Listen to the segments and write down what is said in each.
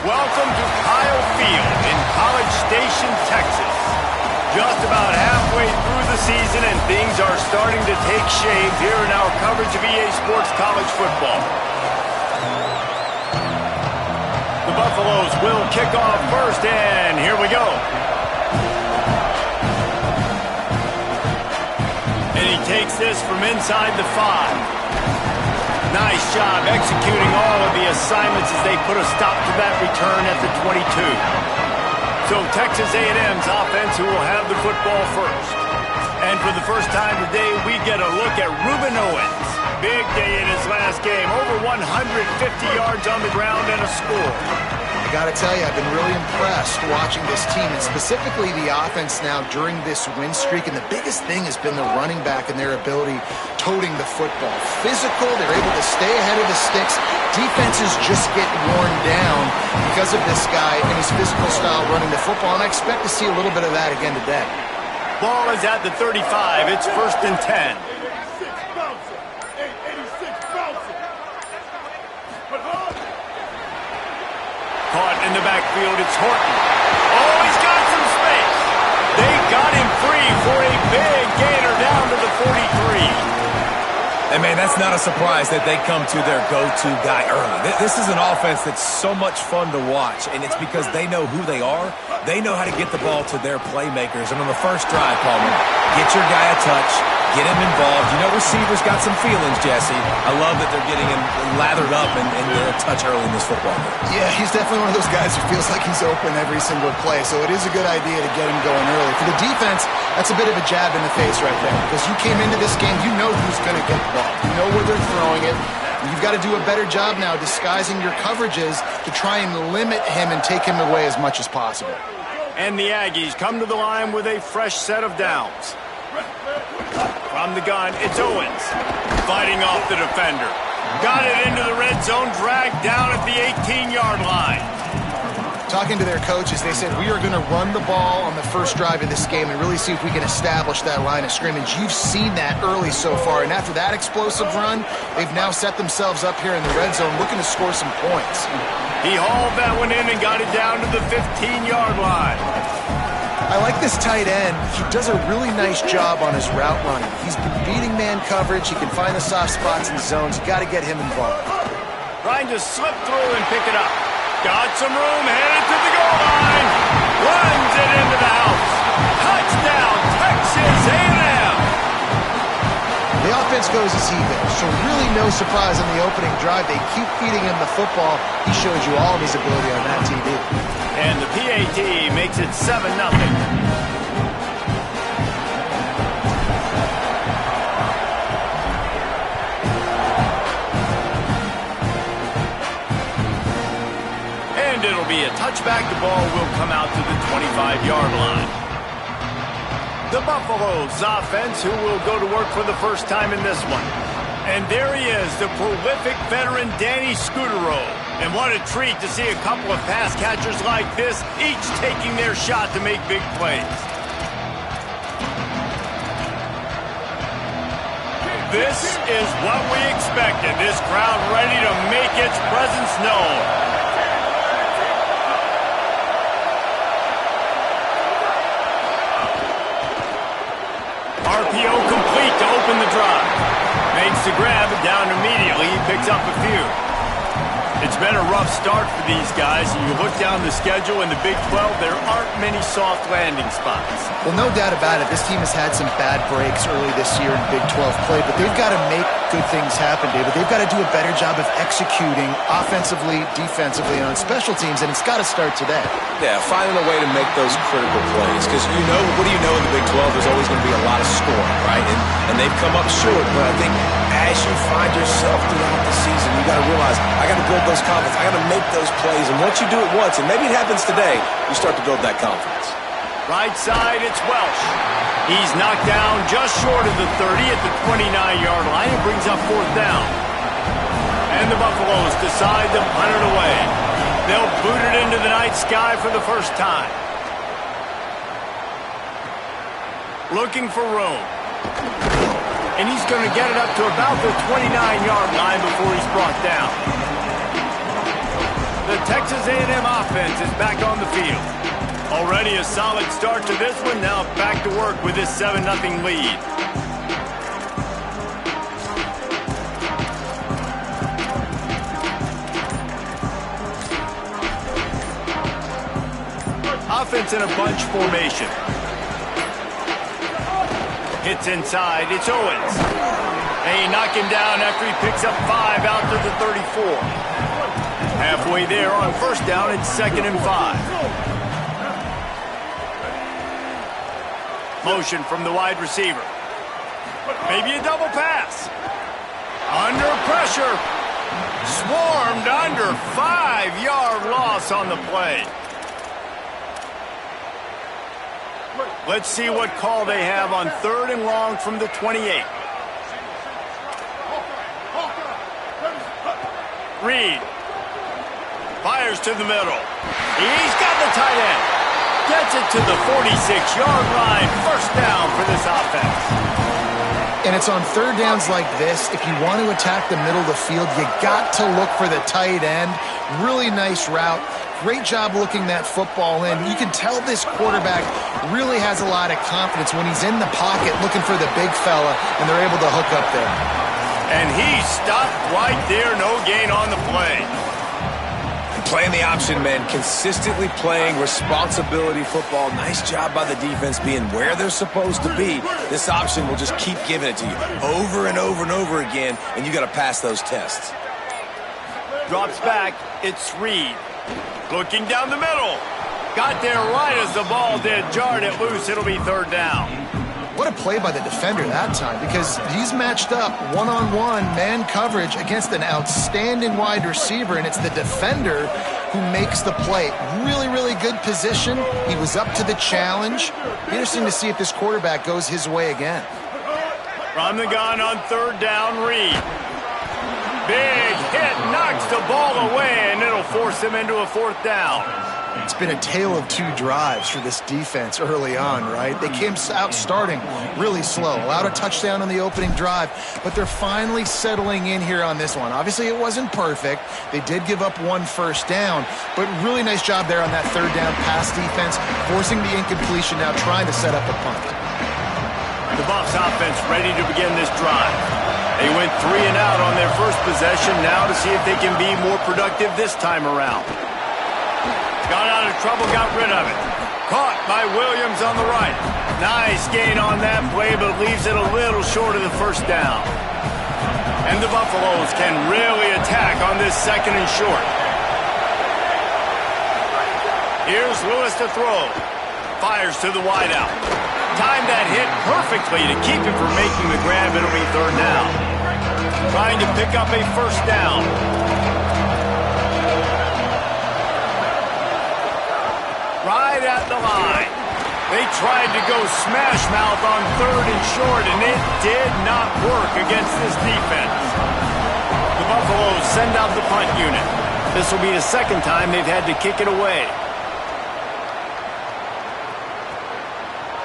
Welcome to Kyle Field in College Station, Texas. Just about halfway through the season and things are starting to take shape here in our coverage of EA Sports College football. The Buffaloes will kick off first, and here we go. And he takes this from inside the 5. Nice job executing all of the assignments as they put a stop to that return at the 22. So Texas A&M's offense who will have the football first. And for the first time today, we get a look at Ruben Owens. Big day in his last game, over 150 yards on the ground and a score. I gotta tell you, I've been really impressed watching this team, and specifically the offense now during this win streak. And the biggest thing has been the running back and their ability toting the football. Physical, they're able to stay ahead of the sticks. Defenses just get worn down because of this guy and his physical style running the football, and I expect to see a little bit of that again today. Ball is at the 35. It's 1st and 10. Caught in the backfield, it's Horton. Oh, he's got some space. They got him free for a big gainer down to the 43. And, man, that's not a surprise that they come to their go-to guy early. This is an offense that's so much fun to watch, and it's because they know who they are. They know how to get the ball to their playmakers. And on the first drive, Palmer, get your guy a touch, get him involved. You know receivers got some feelings, Jesse. I love that they're getting him lathered up and a touch early in this football game. Yeah, he's definitely one of those guys who feels like he's open every single play, so it is a good idea to get him going early. For the defense, that's a bit of a jab in the face right there, because you came into this game, you know who's going to get the ball. You know where they're throwing it. You've got to do a better job now disguising your coverages to try and limit him and take him away as much as possible. And the Aggies come to the line with a fresh set of downs. From the gun, it's Owens. Fighting off the defender. Got it into the red zone, dragged down at the 18-yard line. Talking to their coaches, they said, we are going to run the ball on the first drive of this game and really see if we can establish that line of scrimmage. You've seen that early so far, and after that explosive run, they've now set themselves up here in the red zone looking to score some points. He hauled that one in and got it down to the 15-yard line. I like this tight end. He does a really nice job on his route running. He's been beating man coverage. He can find the soft spots in zones. You got to get him involved. Trying to slip through and pick it up. Got some room, headed to the goal line. Runs it into the house. Touchdown, Texas A&M. The offense goes as he goes, so really no surprise on the opening drive. They keep feeding him the football. He shows you all of his ability on that TV. And the PAT makes it 7-0. It'll be a touchback. The ball will come out to the 25-yard line. The Buffaloes offense, who will go to work for the first time in this one. And there he is, the prolific veteran Danny Scudero. And what a treat to see a couple of pass catchers like this, each taking their shot to make big plays. This is what we expected. This crowd ready to make its presence known. RPO complete to open the drive. Makes the grab, down immediately. He picks up a few. It's been a rough start for these guys. And you look down the schedule in the Big 12, there aren't many soft landing spots. Well, no doubt about it. This team has had some bad breaks early this year in Big 12 play, but they've got to make good things happen, David. They've got to do a better job of executing offensively, defensively, and on special teams, and it's got to start today. Yeah, finding a way to make those critical plays. Because you know, what do you know in the Big 12? There's always going to be a lot of scoring, right? And they've come up short, but I think as you find yourself throughout the season, you got to realize, I got to build those confidence. I got to make those plays. And once you do it once, and maybe it happens today, you start to build that confidence. Right side, it's Welsh. He's knocked down just short of the 30 at the 29-yard line. It brings up 4th down. And the Buffaloes decide to punt it away. They'll boot it into the night sky for the first time. Looking for room. And he's going to get it up to about the 29-yard line before he's brought down. The Texas A&M offense is back on the field. Already a solid start to this one. Now back to work with this 7-0 lead. Offense in a bunch formation. Hits inside. It's Owens. They knock him down after he picks up 5 out to the 34. Halfway there on first down, it's 2nd and 5. Motion from the wide receiver. Maybe a double pass. Under pressure. Swarmed under. 5-yard loss on the play. Let's see what call they have on 3rd and long from the 28. Reed fires to the middle. He's got the tight end. Gets it to the 46-yard line. First down for this offense. And it's on 3rd downs like this. If you want to attack the middle of the field, you got to look for the tight end. Really nice route. Great job looking that football in. You can tell this quarterback really has a lot of confidence when he's in the pocket looking for the big fella, and they're able to hook up there. And he stopped right there. No gain on the play. Playing the option, man. Consistently playing responsibility football. Nice job by the defense being where they're supposed to be. This option will just keep giving it to you over and over and over again, and you got to pass those tests. Drops back. It's Reed. Looking down the middle. Got there right as the ball did. Jarred it loose. It'll be 3rd down. What a play by the defender that time, because he's matched up one-on-one man coverage against an outstanding wide receiver, and it's the defender who makes the play. Really, really good position. He was up to the challenge. Interesting to see if this quarterback goes his way again. From the gun on 3rd down, Reed. Big hit, knocks the ball away, and it'll force him into a 4th down. It's been a tale of 2 drives for this defense early on, right? They came out starting really slow, allowed a touchdown on the opening drive, but they're finally settling in here on this one. Obviously, it wasn't perfect. They did give up 1 first down, but really nice job there on that 3rd down pass defense, forcing the incompletion, now trying to set up a punt. The Buffs offense ready to begin this drive. They went 3 and out on their first possession, now to see if they can be more productive this time around. Got out of trouble, got rid of it. Caught by Williams on the right. Nice gain on that play, but leaves it a little short of the first down. And the Buffaloes can really attack on this 2nd and short. Here's Lewis to throw. Fires to the wideout. Timed that hit perfectly to keep him from making the grab. It'll be 3rd down. Trying to pick up a first down. Right at the line. They tried to go smash mouth on 3rd and short, and it did not work against this defense. The Buffaloes send out the punt unit. This will be the 2nd time they've had to kick it away.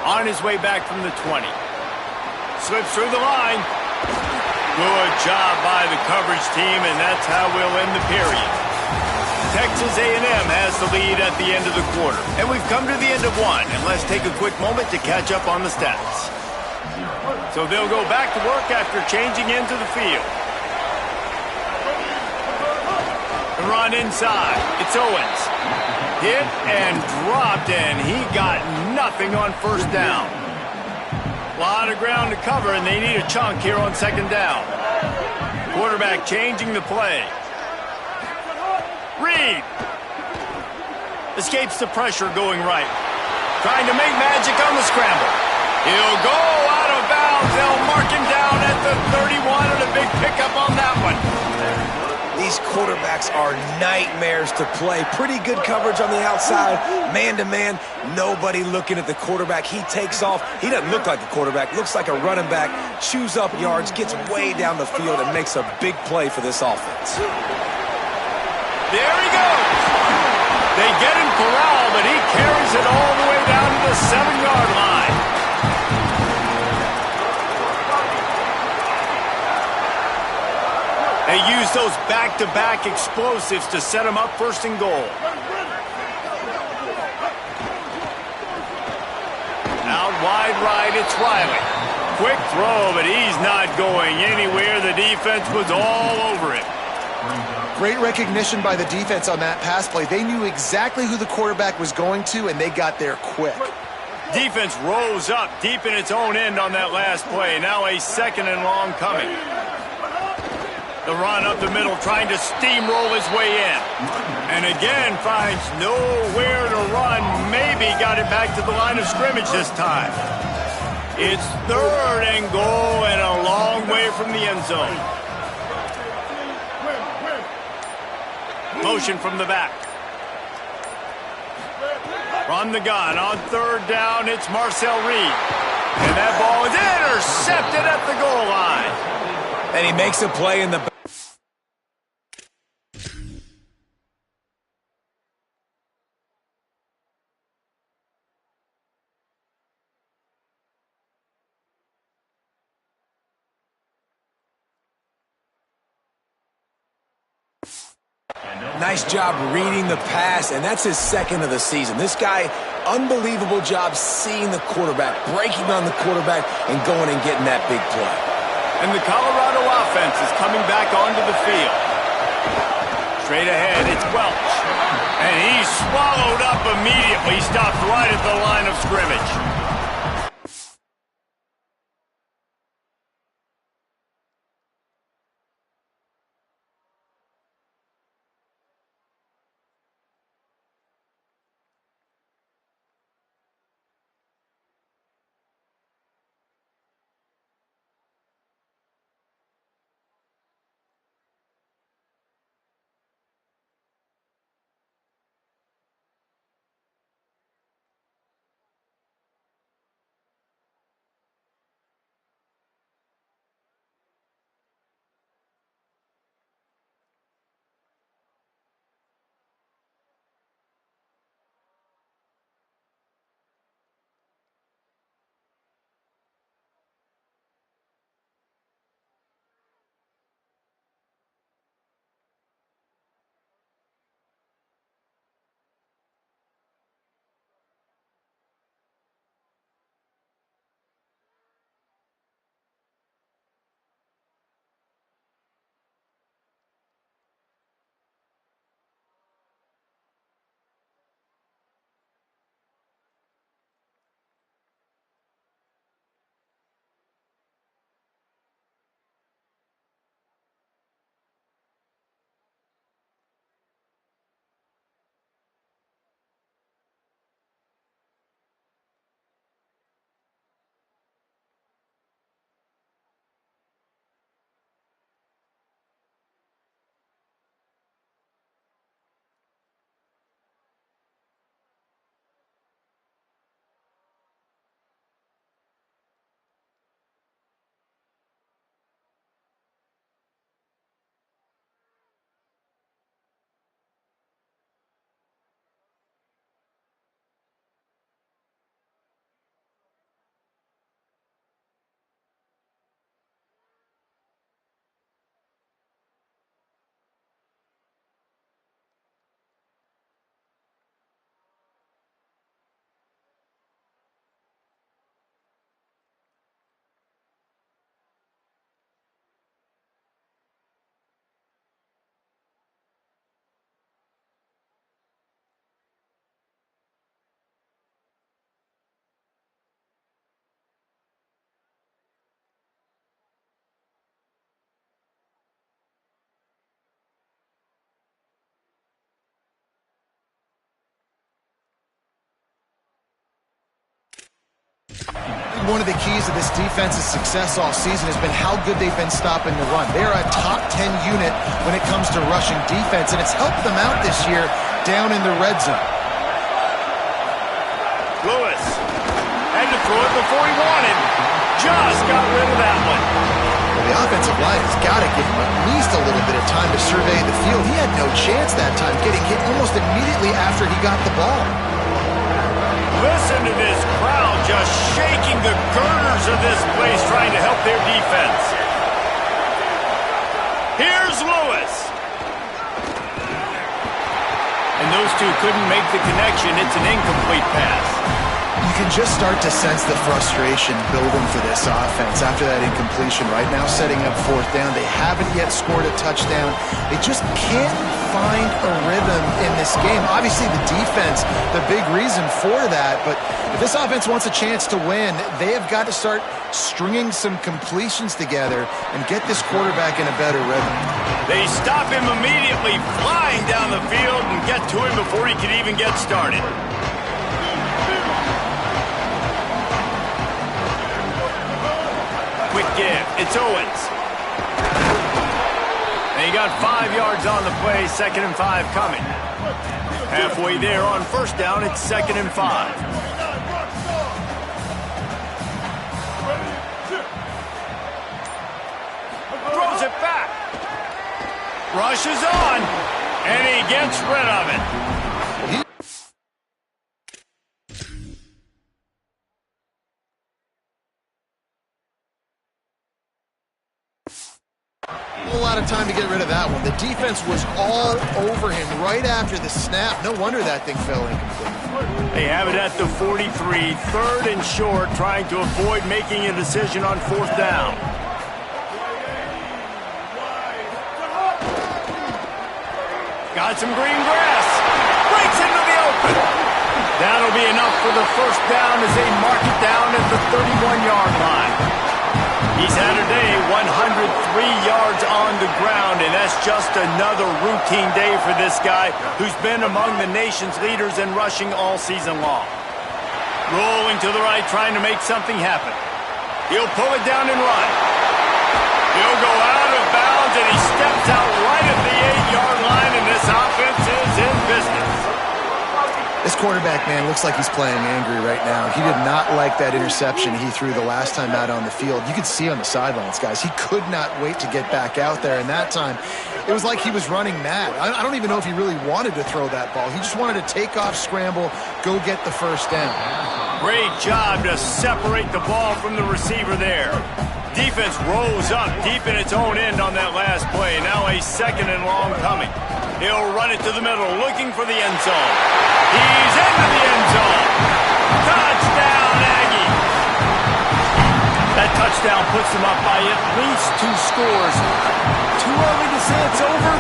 On his way back from the 20. Slips through the line. Good job by the coverage team, and that's how we'll end the period. Texas A&M has the lead at the end of the quarter. And we've come to the end of one, and let's take a quick moment to catch up on the stats. So they'll go back to work after changing into the field. The run inside. It's Owens. Hit and dropped, and he got nothing on first down. A lot of ground to cover, and they need a chunk here on 2nd down. Quarterback changing the play. Reed escapes the pressure going right. Trying to make magic on the scramble. He'll go out of bounds. They'll mark him down at the 31, and a big pickup on that one. These quarterbacks are nightmares to play. Pretty good coverage on the outside. Man-to-man, nobody looking at the quarterback. He takes off. He doesn't look like the quarterback. Looks like a running back. Chews up yards, gets way down the field, and makes a big play for this offense. There he goes. They get him corralled, but he carries it all the way down to the 7-yard line. They use those back-to-back explosives to set them up first and goal. Out wide right, it's Riley. Quick throw, but he's not going anywhere. The defense was all over it. Great recognition by the defense on that pass play. They knew exactly who the quarterback was going to, and they got there quick. Defense rose up deep in its own end on that last play. Now a second and long coming. The run up the middle, trying to steamroll his way in. And again, finds nowhere to run. Maybe got it back to the line of scrimmage this time. It's third and goal and a long way from the end zone. Motion from the back. From the gun on third down, it's Marcel Reed. And that ball is intercepted at the goal line. And he makes a play in the back. Nice job reading the pass, and that's his second of the season. This guy, unbelievable job seeing the quarterback, breaking on the quarterback, and going and getting that big play. And the Colorado offense is coming back onto the field. Straight ahead, it's Welch. And he's swallowed up immediately, stopped right at the line of scrimmage. One of the keys to this defense's success all season has been how good they've been stopping the run. They're a top 10 unit when it comes to rushing defense, and it's helped them out this year down in the red zone. Lewis had to throw it before he wanted. Just got rid of that one. Well, the offensive line has got to give him at least a little bit of time to survey the field. He had no chance that time, getting hit almost immediately after he got the ball. Listen to this crowd just shaking the girders of this place, trying to help their defense. Here Here's Lewis. And those two couldn't make the connection. It's an incomplete pass. You can just start to sense the frustration building for this offense after that incompletion. Right now, setting up fourth down. They haven't yet scored a touchdown. They just can't find a rhythm in this game. Obviously, the defense, the big reason for that. But if this offense wants a chance to win, they have got to start stringing some completions together and get this quarterback in a better rhythm. They stop him immediately, flying down the field and get to him before he can even get started. Quick give. It's Owens. And he got 5 yards on the play. 2nd and 5 coming. Halfway there on first down. It's 2nd and 5. Throws it back. Rushes on. And he gets rid of it. A lot of time to get rid of that one. The defense was all over him right after the snap. No wonder that thing fell incomplete. They have it at the 43, 3rd and short, trying to avoid making a decision on 4th down. Got some green grass. Breaks into the open. That'll be enough for the first down as they mark it down at the 31-yard line. He's had a day, 103 yards on the ground, and that's just another routine day for this guy who's been among the nation's leaders in rushing all season long. Rolling to the right, trying to make something happen. He'll pull it down and run. He'll go out of bounds, and he steps out right at the 8-yard line, and this offense is in business. This quarterback, man, looks like he's playing angry right now. He did not like that interception he threw the last time out on the field. You could see on the sidelines, guys, he could not wait to get back out there. And that time, it was like he was running mad. I don't even know if he really wanted to throw that ball. He just wanted to take off, scramble, go get the first down. Great job to separate the ball from the receiver there. Defense rose up deep in its own end on that last play. Now a 2nd and long coming. He'll run it to the middle, looking for the end zone. He's into the end zone. Touchdown, Aggie. That touchdown puts them up by at least 2 scores. Too early to say it's over?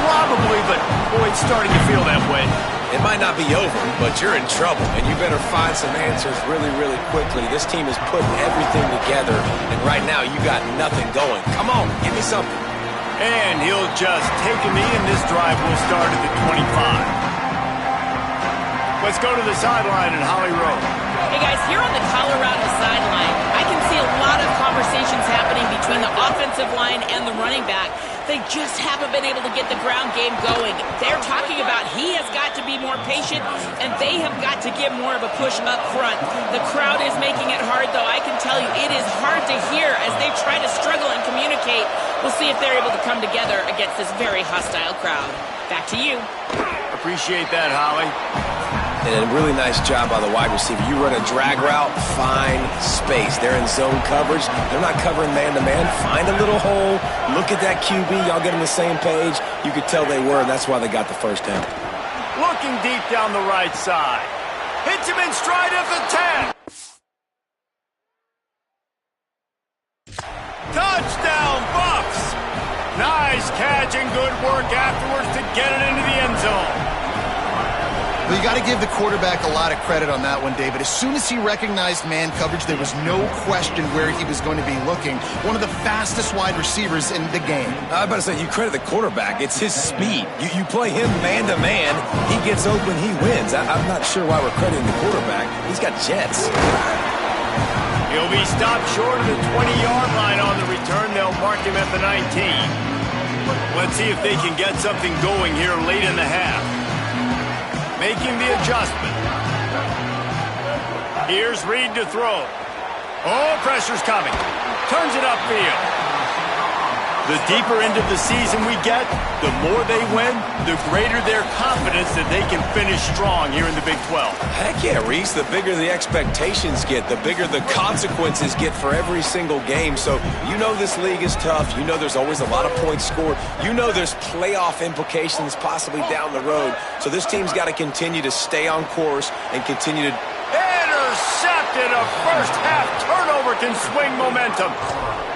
Probably, but boy, it's starting to feel that way. It might not be over, but you're in trouble, and you better find some answers really, really quickly. This team is putting everything together, and right now you got nothing going. Come on, give me something. And he'll just take a knee, and this drive will start at the 25. Let's go to the sideline in Holly Rowe. Hey, guys, here on the Colorado sideline, I can see a lot of conversations happening between the offensive line and the running back. They just haven't been able to get the ground game going. They're talking about he has got to be more patient, and they have got to give more of a push up front. The crowd is making it hard, though. I can tell you it is hard to hear as they try to struggle and communicate. We'll see if they're able to come together against this very hostile crowd. Back to you. Appreciate that, Holly. And a really nice job by the wide receiver. You run a drag route, find space. They're in zone coverage. They're not covering man-to-man. Find a little hole. Look at that QB. Y'all get on the same page. You could tell they were, and that's why they got the first down. Looking deep down the right side. Hits him in stride at the 10. Touchdown, Buffs! Nice catch and good work afterwards to get it into the end zone. Well, you got to give the quarterback a lot of credit on that one, David. As soon as he recognized man coverage, there was no question where he was going to be looking. One of the fastest wide receivers in the game. I was about to say, you credit the quarterback. It's his speed. You play him man-to-man, he gets open, he wins. I'm not sure why we're crediting the quarterback. He's got jets. He'll be stopped short of the 20-yard line on the return. They'll mark him at the 19. Let's see if they can get something going here late in the half. Making the adjustment. Here's Reed to throw. Oh, pressure's coming. Turns it upfield. The deeper into the season we get, the more they win, the greater their confidence that they can finish strong here in the Big 12. Heck yeah, Reese. The bigger the expectations get, the bigger the consequences get for every single game. So you know this league is tough. You know there's always a lot of points scored. You know there's playoff implications possibly down the road. So this team's got to continue to stay on course and continue to... Intercepted! A first-half turnover can swing momentum.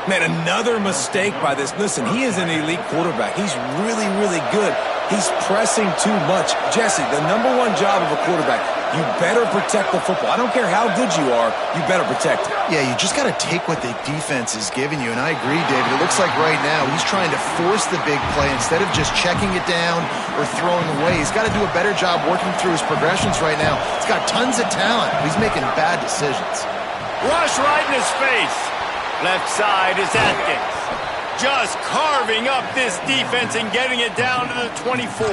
Man, another mistake by this. Listen, he is an elite quarterback. He's really, really good. He's pressing too much. Jesse, the #1 job of a quarterback, you better protect the football. I don't care how good you are, you better protect it. Yeah, you just got to take what the defense is giving you, and I agree, David. It looks like right now he's trying to force the big play instead of just checking it down or throwing away. He's got to do a better job working through his progressions right now. He's got tons of talent. He's making bad decisions. Rush right in his face. Left side is Atkins. Just carving up this defense and getting it down to the 24.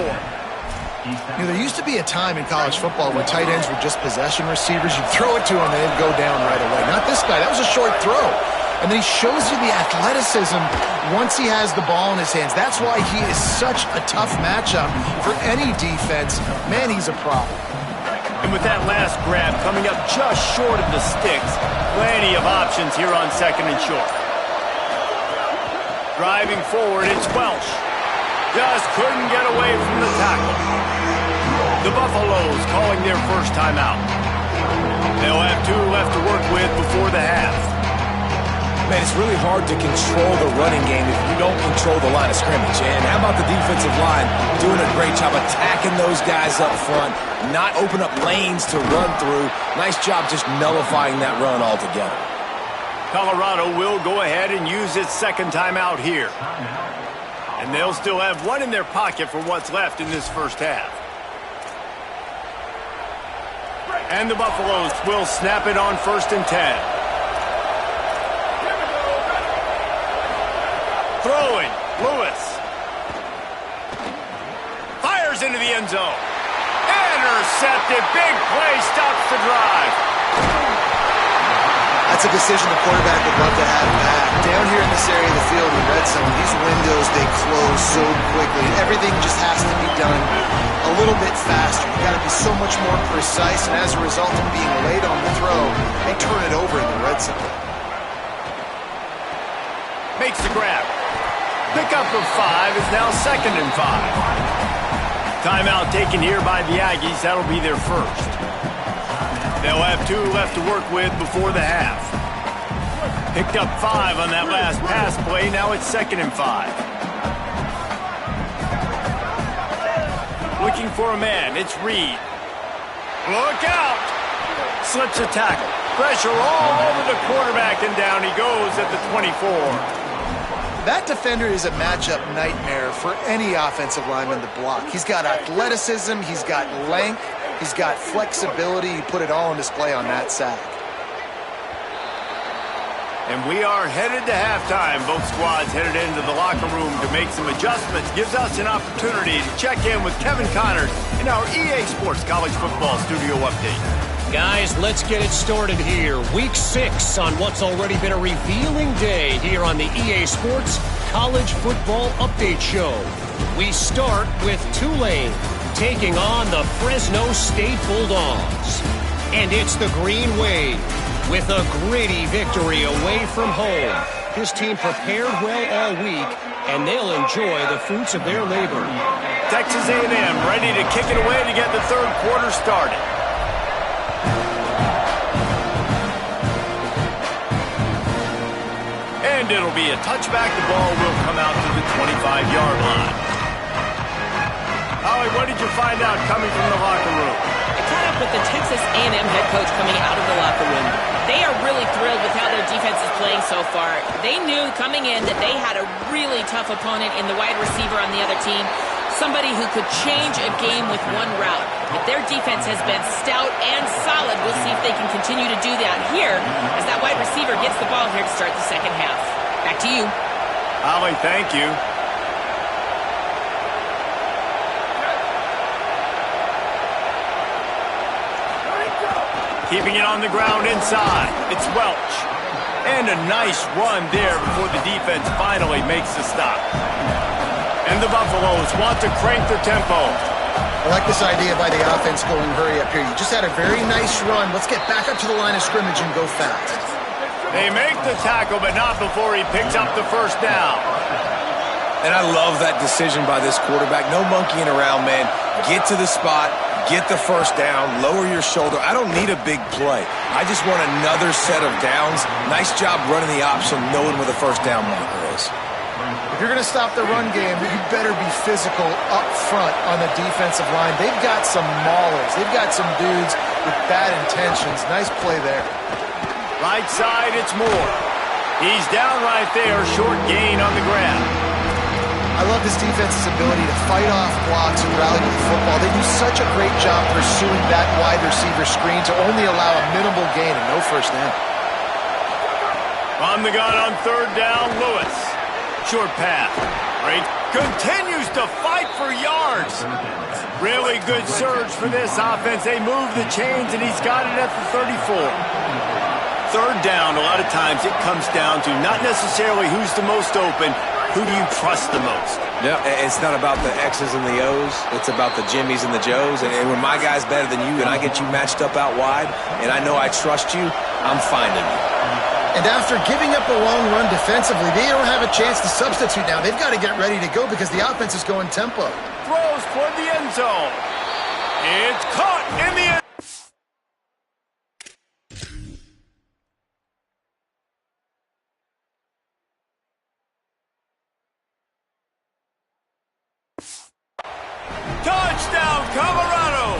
You know, there used to be a time in college football where tight ends were just possession receivers. You'd throw it to him and they'd go down right away. Not this guy. That was a short throw. And then he shows you the athleticism once he has the ball in his hands. That's why he is such a tough matchup for any defense. Man, he's a problem. And with that last grab coming up just short of the sticks, plenty of options here on 2nd and short. Driving forward, it's Welch. Just couldn't get away from the tackle. The Buffaloes calling their first timeout. They'll have 2 left to work with before the half. Man, it's really hard to control the running game if you don't control the line of scrimmage. And how about the defensive line doing a great job attacking those guys up front, not open up lanes to run through. Nice job just nullifying that run altogether. Colorado will go ahead and use its second timeout here. And they'll still have 1 in their pocket for what's left in this first half. And the Buffaloes will snap it on 1st and 10. Throwing, Lewis. Fires into the end zone. Intercepted, big play, stops the drive. That's a decision the quarterback would love to have back. Down here in this area of the field in the red zone, these windows, they close so quickly. Everything just has to be done a little bit faster. You got to be so much more precise, and as a result of being late on the throw, they turn it over in the red zone. Makes the grab. Pickup of 5 is now 2nd and 5. Timeout taken here by the Aggies. That'll be their first. They'll have 2 left to work with before the half. Picked up 5 on that last pass play. Now it's 2nd and 5. Looking for a man. It's Reed. Look out! Slips a tackle. Pressure all over the quarterback, and down he goes at the 24. That defender is a matchup nightmare for any offensive lineman to block. He's got athleticism, he's got length, he's got flexibility. He put it all on display on that sack. And we are headed to halftime. Both squads headed into the locker room to make some adjustments. Gives us an opportunity to check in with Kevin Connors in our EA Sports College Football Studio Update. Guys, let's get it started here. Week 6 on what's already been a revealing day here on the EA Sports College Football Update Show. We start with Tulane taking on the Fresno State Bulldogs. And it's the Green Wave with a gritty victory away from home. This team prepared well all week, and they'll enjoy the fruits of their labor. Texas A&M ready to kick it away to get the third quarter started. And it'll be a touchback. The ball will come out to the 25-yard line. Holly, what did you find out coming from the locker room? I caught up with the Texas A&M head coach coming out of the locker room. They are really thrilled with how their defense is playing so far. They knew coming in that they had a really tough opponent in the wide receiver on the other team, somebody who could change a game with one route. But their defense has been stout and solid. We'll see if they can continue to do that here as that wide receiver gets the ball here to start the second half. Back to you. Holly, thank you. Keeping it on the ground inside. It's Welch. And a nice run there before the defense finally makes the stop. And the Buffaloes want to crank their tempo. I like this idea by the offense going hurry up here. You just had a very nice run. Let's get back up to the line of scrimmage and go fast. They make the tackle, but not before he picks up the first down. And I love that decision by this quarterback. No monkeying around, man. Get to the spot, get the first down, lower your shoulder. I don't need a big play. I just want another set of downs. Nice job running the option, knowing where the first down marker is. If you're going to stop the run game, you better be physical up front on the defensive line. They've got some maulers. They've got some dudes with bad intentions. Nice play there. Right side, it's Moore. He's down right there, short gain on the grab. I love this defense's ability to fight off blocks and rally to the football. They do such a great job pursuing that wide receiver screen to only allow a minimal gain and no first down. On the gun on third down, Lewis. Short pass. Right. Continues to fight for yards. Really good surge for this offense. They move the chains, and he's got it at the 34. Third down, a lot of times it comes down to not necessarily who's the most open, who do you trust the most? Yeah, it's not about the X's and the O's. It's about the Jimmies and the Joes. And when my guy's better than you and I get you matched up out wide and I know I trust you, I'm finding you. And after giving up a long run defensively, they don't have a chance to substitute now. They've got to get ready to go because the offense is going tempo. Throws toward the end zone. It's caught in the end. Touchdown, Colorado!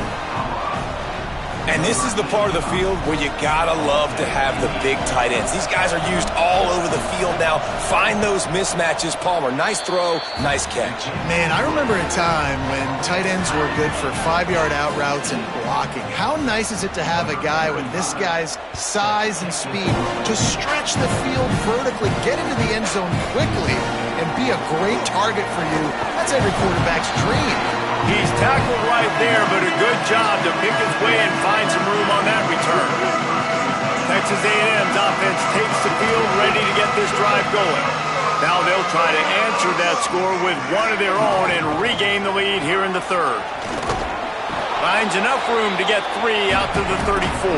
And this is the part of the field where you gotta love to have the big tight ends. These guys are used all over the field now. Find those mismatches. Palmer, nice throw, nice catch. Man, I remember a time when tight ends were good for 5-yard out routes and blocking. How nice is it to have a guy with this guy's size and speed to stretch the field vertically, get into the end zone quickly, and be a great target for you? That's every quarterback's dream. He's tackled right there, but a good job to pick his way and find some room on that return. Texas A&M's offense takes the field, ready to get this drive going. Now they'll try to answer that score with one of their own and regain the lead here in the third. Finds enough room to get 3 out to the 34.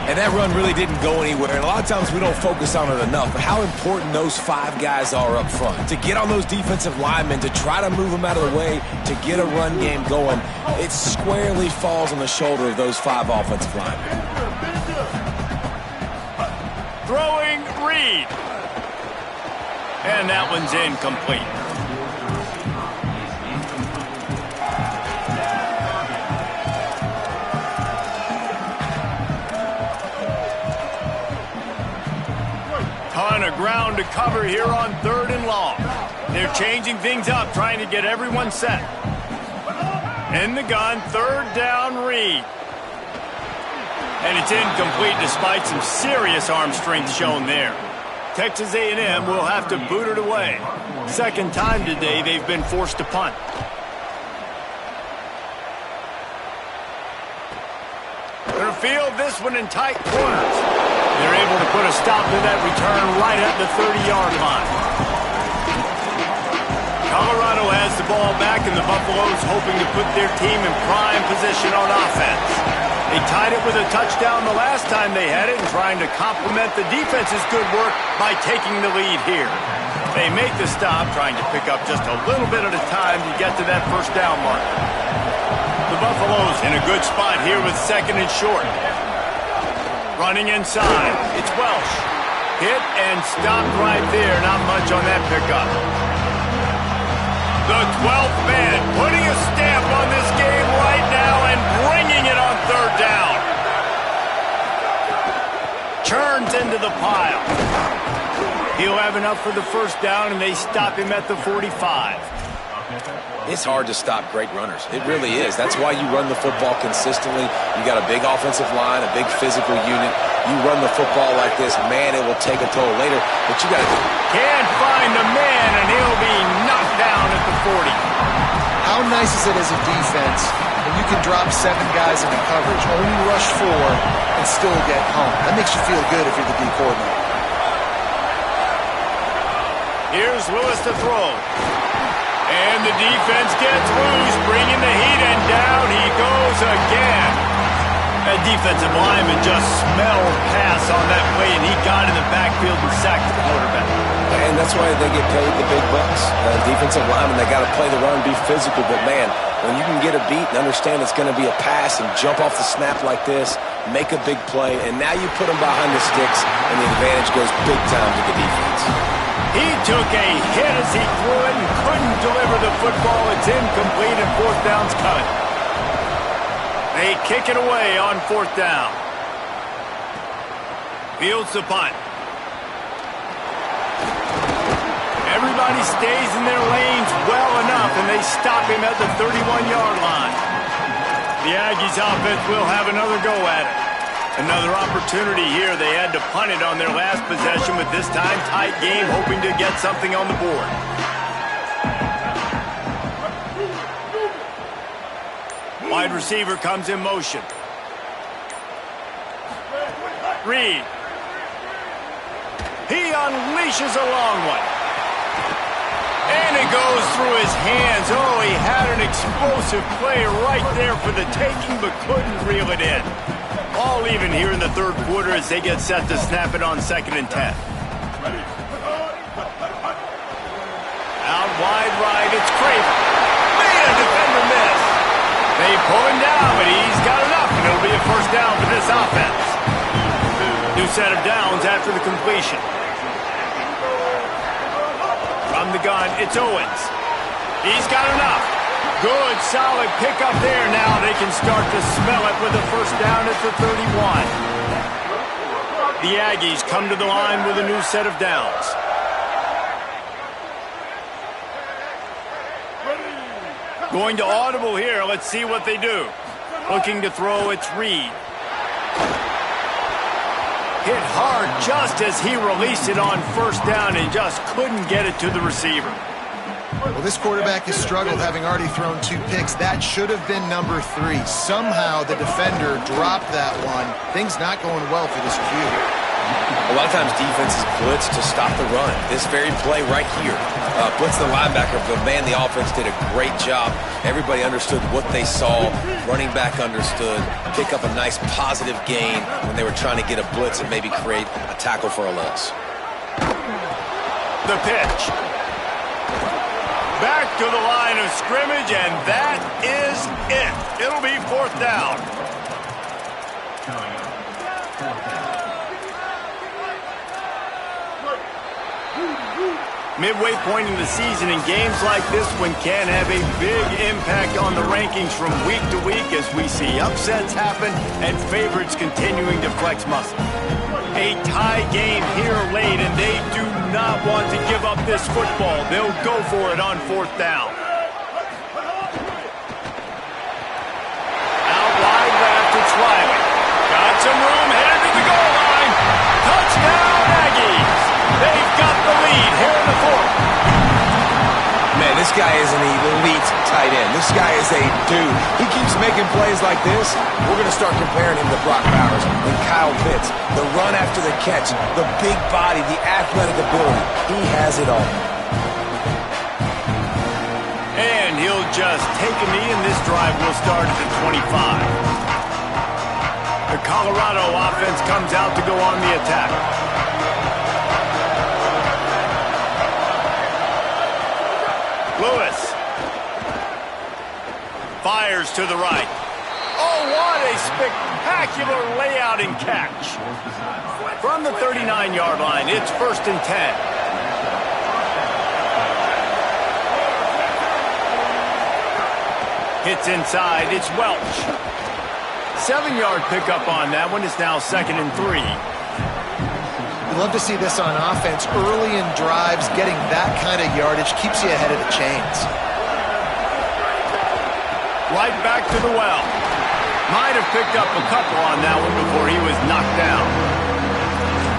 And that run really didn't go anywhere. And a lot of times we don't focus on it enough. But how important those 5 guys are up front. To get on those defensive linemen, to try to move them out of the way, to get a run game going, it squarely falls on the shoulder of those 5 offensive linemen. Throwing Reed. And that one's incomplete. Ton of ground to cover here on third and long. They're changing things up, trying to get everyone set. In the gun, third down, Reed. And it's incomplete despite some serious arm strength shown there. Texas A&M will have to boot it away. Second time today they've been forced to punt. They'll field this one in tight corners. They're able to put a stop to that return right at the 30-yard line. Colorado has the ball back, and the Buffaloes hoping to put their team in prime position on offense. They tied it with a touchdown the last time they had it and trying to complement the defense's good work by taking the lead here. They make the stop, trying to pick up just a little bit at a time to get to that first down mark. The Buffaloes in a good spot here with second and short. Running inside, it's Welsh. Hit and stopped right there, not much on that pickup. The 12th man putting a stamp on this game right now and bringing it on third down. Churns into the pile. He'll have enough for the first down, and they stop him at the 45. It's hard to stop great runners. It really is. That's why you run the football consistently. You got a big offensive line, a big physical unit. You run the football like this, man, it will take a toll later. But you got to... Can't find the man, and he'll be knocked down at the 40. How nice is it as a defense and you can drop 7 guys into coverage, only rush 4, and still get home. That makes you feel good if you're the D coordinator. Here's Lewis to throw. And the defense gets loose, bringing the heat, and down he goes again. That defensive lineman just smelled pass on that play, and he got in the backfield and sacked the quarterback. And that's why they get paid the big bucks. Defensive linemen, they got to play the run, be physical. But, man, when you can get a beat and understand it's going to be a pass and jump off the snap like this, make a big play, and now you put them behind the sticks, and the advantage goes big time to the defense. He took a hit as he threw it and couldn't deliver the football. It's incomplete, and 4th down's coming. They kick it away on 4th down. Fields the punt. Everybody stays in their lanes well enough, and they stop him at the 31-yard line. The Aggies offense will have another go at it. Another opportunity here. They had to punt it on their last possession, but this time tight game, hoping to get something on the board. Wide receiver comes in motion. Reed. He unleashes a long one. And it goes through his hands. Oh, he had an explosive play right there for the taking, but couldn't reel it in. All even here in the 3rd quarter as they get set to snap it on 2nd and 10. Out wide right, it's Craven. Made a defender miss. They pull him down, but he's got enough, and it'll be a 1st down for this offense. New set of downs after the completion. From the gun, it's Owens. He's got enough. Good, solid pickup there. Now they can start to smell it with a 1st down at the 31. The Aggies come to the line with a new set of downs. Going to audible here. Let's see what they do. Looking to throw, it's Reed. Hit hard just as he released it on 1st down and just couldn't get it to the receiver. Well, this quarterback has struggled, having already thrown 2 picks. That should have been number 3. Somehow the defender dropped that one. Things not going well for this Q. A lot of times defenses blitz to stop the run. This very play right here, blitz the linebacker, but man, the offense did a great job. Everybody understood what they saw. Running back understood. Pick up a nice positive gain when they were trying to get a blitz and maybe create a tackle for a loss. The pitch. Back to the line of scrimmage, and that is it. It'll be 4th down. Midway point in the season, and games like this one can have a big impact on the rankings from week to week as we see upsets happen and favorites continuing to flex muscle. A tie game here late, and they do not want to give up this football. They'll go for it on 4th down. Out wide left, it's Riley. Got some room, headed to the goal line. Touchdown, Aggies. They've got the lead here in the 4th. Man, this guy is an elite tight end. This guy is a dude. He keeps making plays like this. We're going to start comparing him to Brock Bowers and Kyle Pitts. The run after the catch, the big body, the athletic ability. He has it all. And he'll just take a knee, and this drive will start at the 25. The Colorado offense comes out to go on the attack. Lewis fires to the right. Oh, what a spectacular layout and catch. From the 39-yard line, it's 1st and 10. Hits inside, it's Welch. 7-yard pickup on that one. It's now 2nd and 3. You love to see this on offense. Early in drives, getting that kind of yardage keeps you ahead of the chains. Right back to the well. Might have picked up a couple on that one before he was knocked down.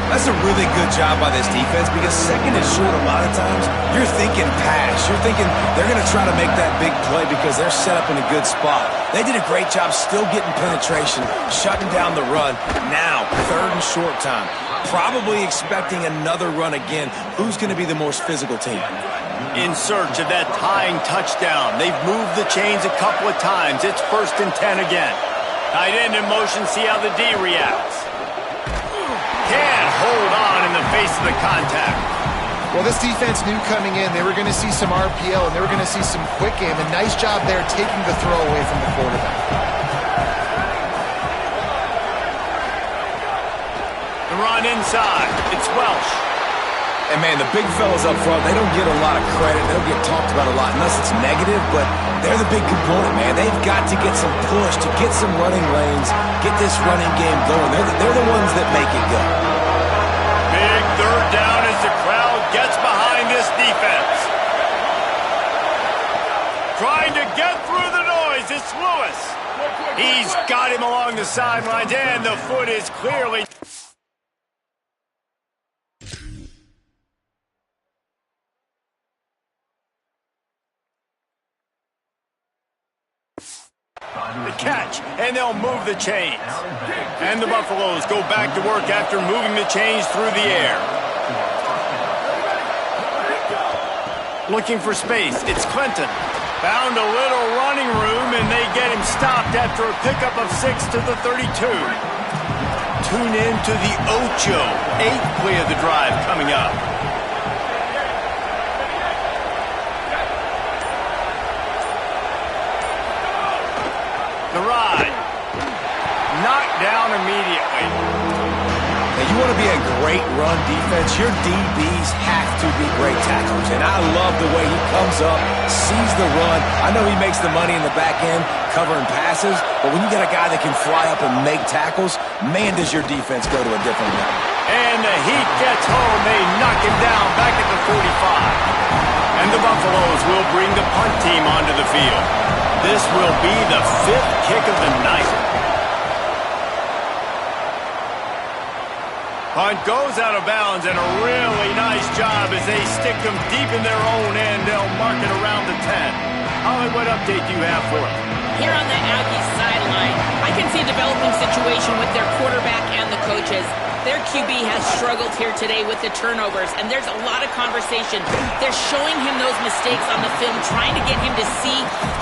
That's a really good job by this defense because second and short a lot of times, you're thinking pass. You're thinking they're going to try to make that big play because they're set up in a good spot. They did a great job still getting penetration, shutting down the run. Now, third and short time. Probably expecting another run again. Who's going to be the most physical team? In search of that tying touchdown. They've moved the chains a couple of times. It's 1st and 10 again. Tight end in motion, see how the D reacts. Can't hold on in the face of the contact. Well, this defense knew coming in they were going to see some RPO and they were going to see some quick game. A nice job there taking the throw away from the quarterback. The run inside. It's Welsh. And, man, the big fellas up front, they don't get a lot of credit. They don't get talked about a lot unless it's negative, but they're the big component, man. They've got to get some push, to get some running lanes, get this running game going. They're the ones that make it go. Big third down as the crowd gets behind this defense. Trying to get through the noise, it's Lewis. He's got him along the sidelines, and the foot is clearly... The catch, and they'll move the chains. And the Buffaloes go back to work after moving the chains through the air. Looking for space, it's Clinton. Found a little running room, and they get him stopped after a pickup of 6 to the 32. Tune in to the Ocho, 8th play of the drive coming up. The ride. Knocked down immediately. Now, you want to be a great run defense, your DBs have to be great tacklers. And I love the way he comes up, sees the run. I know he makes the money in the back end covering passes, but when you got a guy that can fly up and make tackles, man, does your defense go to a different level. And the heat gets home. They knock him down back at the 45. And the Buffaloes will bring the punt team onto the field. This will be the 5th kick of the night. Punt goes out of bounds, and a really nice job as they stick them deep in their own end. They'll mark it around the 10. Holly, what update do you have for us? Here on the Aggies sideline, I can see a developing situation with their quarterback and the coaches. Their QB has struggled here today with the turnovers, and there's a lot of conversation. They're showing him those mistakes on the film, trying to get him to see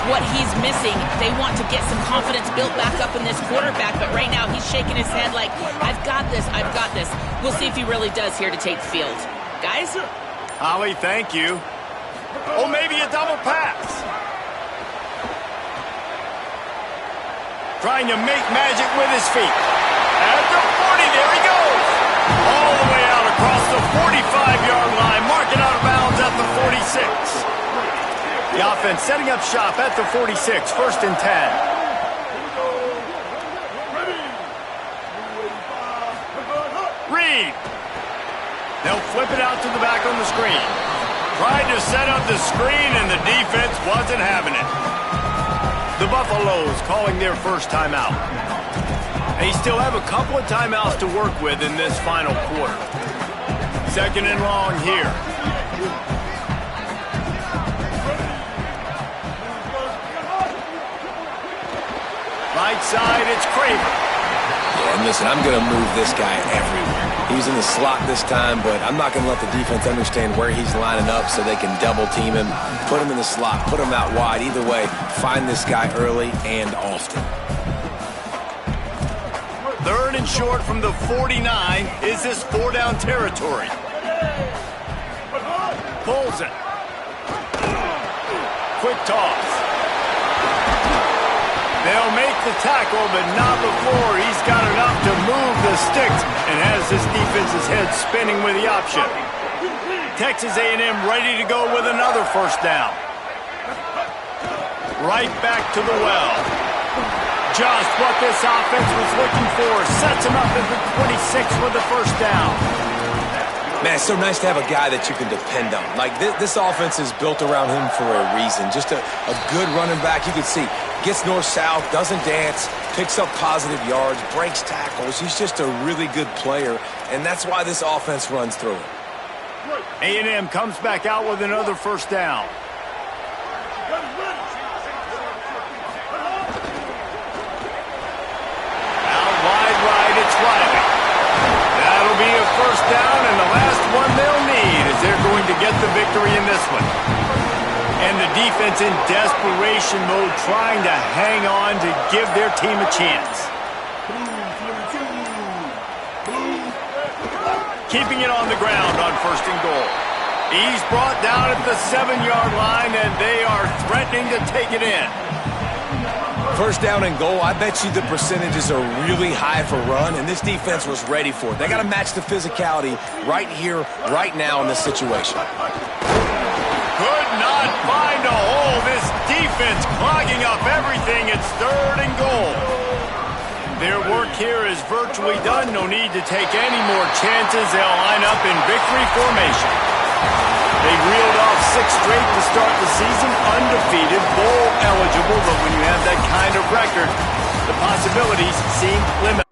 what he's missing. They want to get some confidence built back up in this quarterback, but right now he's shaking his head like, I've got this, I've got this. We'll see if he really does here to take the field. Guys? Holly, thank you. Oh, maybe a double pass. Trying to make magic with his feet. At the 40, there he goes. All the way out across the 45-yard line, marking out of bounds at the 46. The offense setting up shop at the 46, 1st and 10. Reed. They'll flip it out to the back on the screen. Tried to set up the screen, and the defense wasn't having it. The Buffaloes calling their first timeout. They still have a couple of timeouts to work with in this final quarter. 2nd and long here. Right side, it's Craver. Yeah, and listen, I'm going to move this guy everywhere. He's in the slot this time, but I'm not going to let the defense understand where he's lining up so they can double team him, put him in the slot, put him out wide. Either way, find this guy early and often. 3rd and short from the 49. Is this 4-down territory? Pulls it. Quick toss. They'll make the tackle, but not before he's got enough to move the sticks and has this defense's head spinning with the option. Texas A&M ready to go with another 1st down. Right back to the well. Just what this offense was looking for. Sets him up at the 26 with the 1st down. Man, it's so nice to have a guy that you can depend on. Like, this offense is built around him for a reason. Just a good running back. You can see, Gets north-south, doesn't dance, picks up positive yards, breaks tackles. He's just a really good player, and that's why this offense runs through him. A&M comes back out with another first down. Out wide right, it's Riley. That'll be a first down, and the last one they'll need as they're going to get the victory in this one. And the defense in desperation mode, trying to hang on to give their team a chance. Keeping it on the ground on first and goal. He's brought down at the 7-yard line, and they are threatening to take it in. First down and goal, I bet you the percentages are really high for run, and this defense was ready for it. They got to match the physicality right here, right now in this situation. Could not find a hole. This defense clogging up everything. It's third and goal. Their work here is virtually done. No need to take any more chances. They'll line up in victory formation. They reeled off 6 straight to start the season, undefeated, bowl eligible, but when you have that kind of record, the possibilities seem limited.